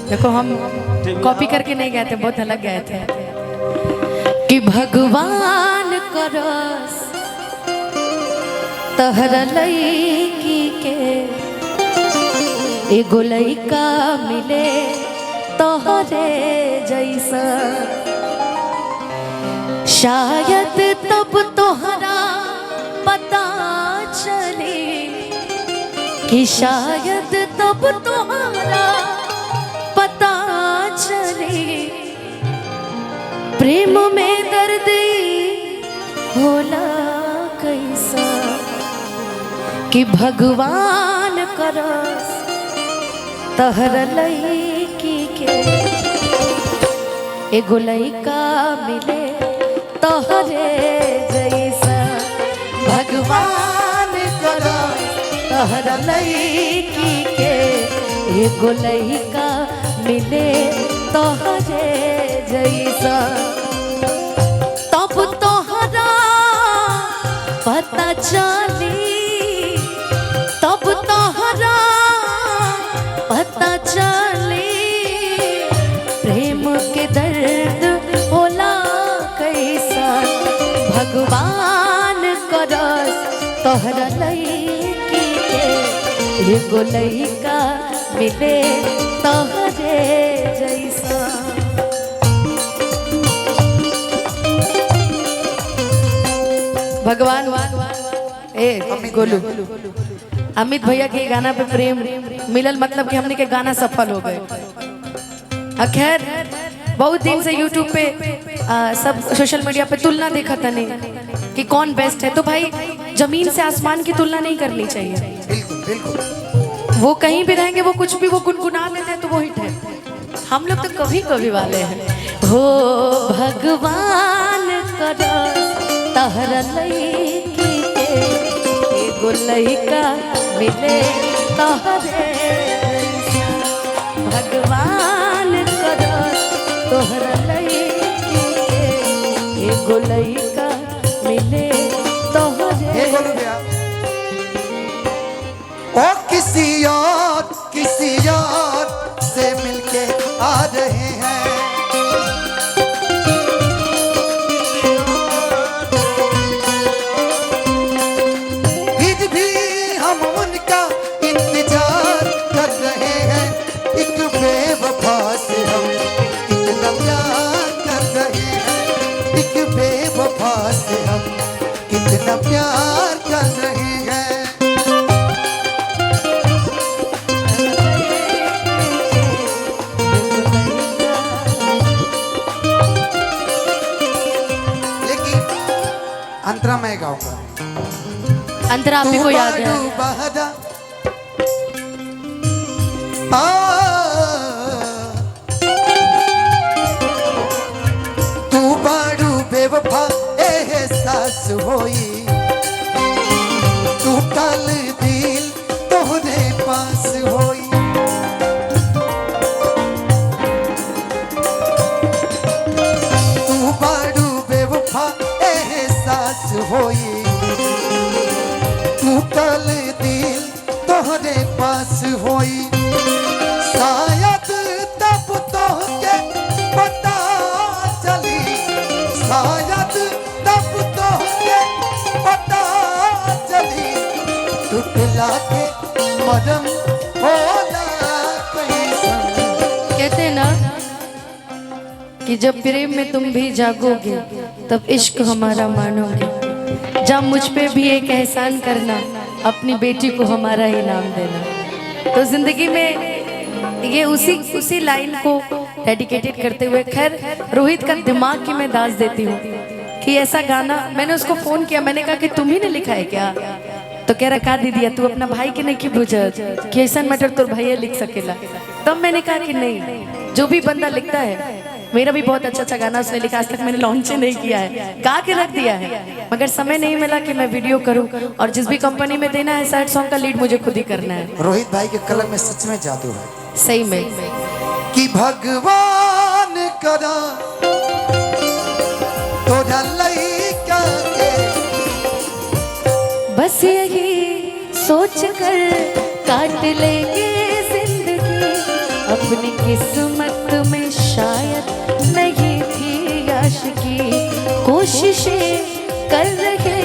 देखो हम कॉपी करके नहीं गए थे, बहुत अलग गए थे कि भगवान करस तहरा लईकी के एगो लईका मिले तोहरे जैसा, शायद तब तोहरा पता चले कि शायद तब तोहरा पता चले प्रेम में दर्द होला कैसा, कि भगवान करस तहरा लईकी के एगो लईका मिले तोहरे जैसा, भगवान करस तहरा लईकी के एगो लईका मिले तोहरे जैसा, तब तोहरा पता चली, तब तोहरा पता चली प्रेम के दर्द होला कैसा, भगवान करस तोहरा लईकी के एगो लईका मिले तोहरे जैसा। भगवान गोलू अमित भैया के गाना पे प्रेम मिलल, मतलब कि हमने के गाना सफल हो गए। खैर बहुत दिन से YouTube पे सब सोशल मीडिया पे तुलना देखा था नहीं कि कौन बेस्ट है, तो भाई जमीन से आसमान की तुलना नहीं करनी चाहिए। बिल्कुल बिल्कुल, वो कहीं भी रहेंगे, वो कुछ भी वो गुनगुना लेते हैं तो वो हिट है। हम लोग तो कभी कभी वाले हैं। हो भगवान करस तहरा लईकी के एगो लईका मिले तोहरे जैसा, भगवान करस तोहरा लईकी के एगो लईका मिले तोहरे। ओ किसी और से मिलके आ रहे हैं, फिर भी हम उनका इंतजार कर रहे हैं, एक बेवफा से हम कितना प्यार कर रहे हैं, एक बेवफा से हम कितना प्यार कर रहे हैं। अंतरा मैं गाऊंगा, अंतरा आप ही को याद है। तू बाड़ू बेवफा एहसास होई, तू टल दिल तोहरे पास होई, तू बाड़ू बेवफा एहसास होई, तू टल दिल तोहरे पास होई, शायद तब तोहके पता चली, शायद तब तोहके पता चली टूटला के मरम होला कैसा। कहते हैं ना कि जब प्रेम में तुम भी जागोगे तब इश्क हमारा मानोगे, जब मुझ पे भी एक एहसान करना, अपनी बेटी को हमारा इनाम देना। तो जिंदगी में ये उसी लाइन को डेडिकेटेड करते हुए, खैर रोहित का दिमाग की मैं दाज देती हूँ कि ऐसा गाना, मैंने उसको फोन किया, मैंने कहा कि तुम ही ने लिखा है क्या, तो कह रहा का दीदी तू अपना भाई के नहीं की बुझत कि ऐसा मैटर तो भैया लिख सकेला। तब मैंने कहा कि नहीं, जो भी बंदा लिखता है, मेरा भी बहुत अच्छा गाना उसने लिखा, आज तक मैंने लॉन्च नहीं किया है, गा के रख दिया है, मगर समय नहीं मिला कि मैं वीडियो करूं, और जिस भी कंपनी में देना है सैड सॉन्ग का लीड मुझे खुद ही करना है। रोहित भाई के कलम में सच में जादू है, सही में कि भगवान करा तोरा लईका के, बस यही सोच कर काट लेंगे जिंदगी, अब अपनी किस्मत में शायद नहीं थी आशिकी, कोशिशें कर रहे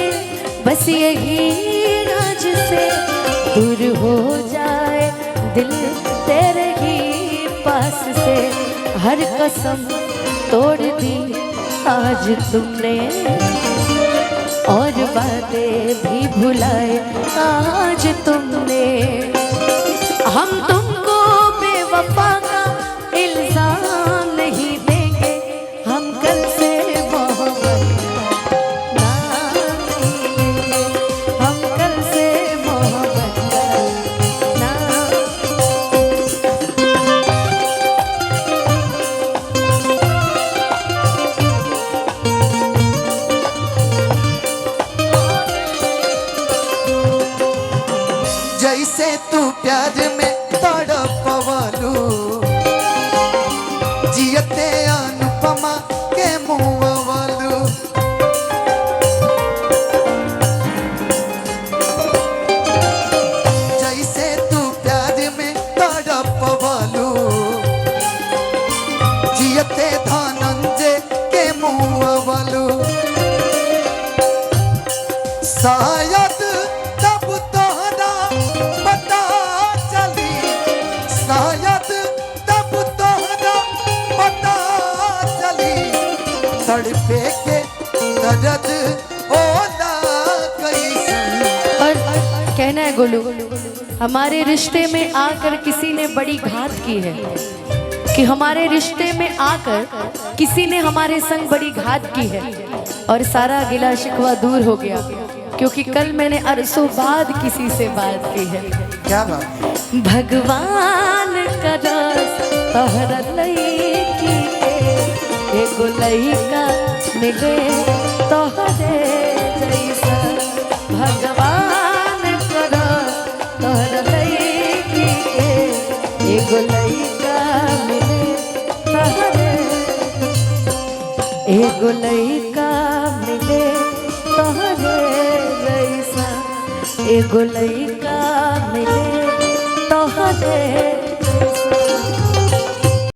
बस यही राज से दूर हो जाए दिल तेरे ही पास से। हर कसम तोड़ दी आज तुमने और बातें भी भुलाए आज तुमने। हम तुमको बेवफा का इल्जाम नहीं देंगे, हम कल से मोहब्बत ना करेंगे, हम कल से मोहब्बत ना। जैसे तू प्यार में तड़पवलू, जियते अनुपमा के मुँहवलू। जैसे तू प्यार में तड़पवलू, जियते धनंजय के मुँहवलू। शायद तब तोहरा पता चली, शायद तब तोहरा पता चली, तड़पे के दर्द होला कैसन। और कहना है गोलू, हमारे रिश्ते में आकर किसी ने बड़ी घात की है, कि हमारे रिश्ते में आकर किसी ने हमारे संग बड़ी घात की है और सारा गिला शिकवा दूर हो गया, क्योंकि कल मैंने अरसों बाद किसी से बात की है। क्या बात? भगवान का दास तोहरा लईकी के एगो लईका मिले तोहरे जैसा। भगवान का दास तोहरा लईकी के एगो लईका मिले तोहरे, एगो लईका मिले तोहरे जैसा, एगो लईका मिले तोहरे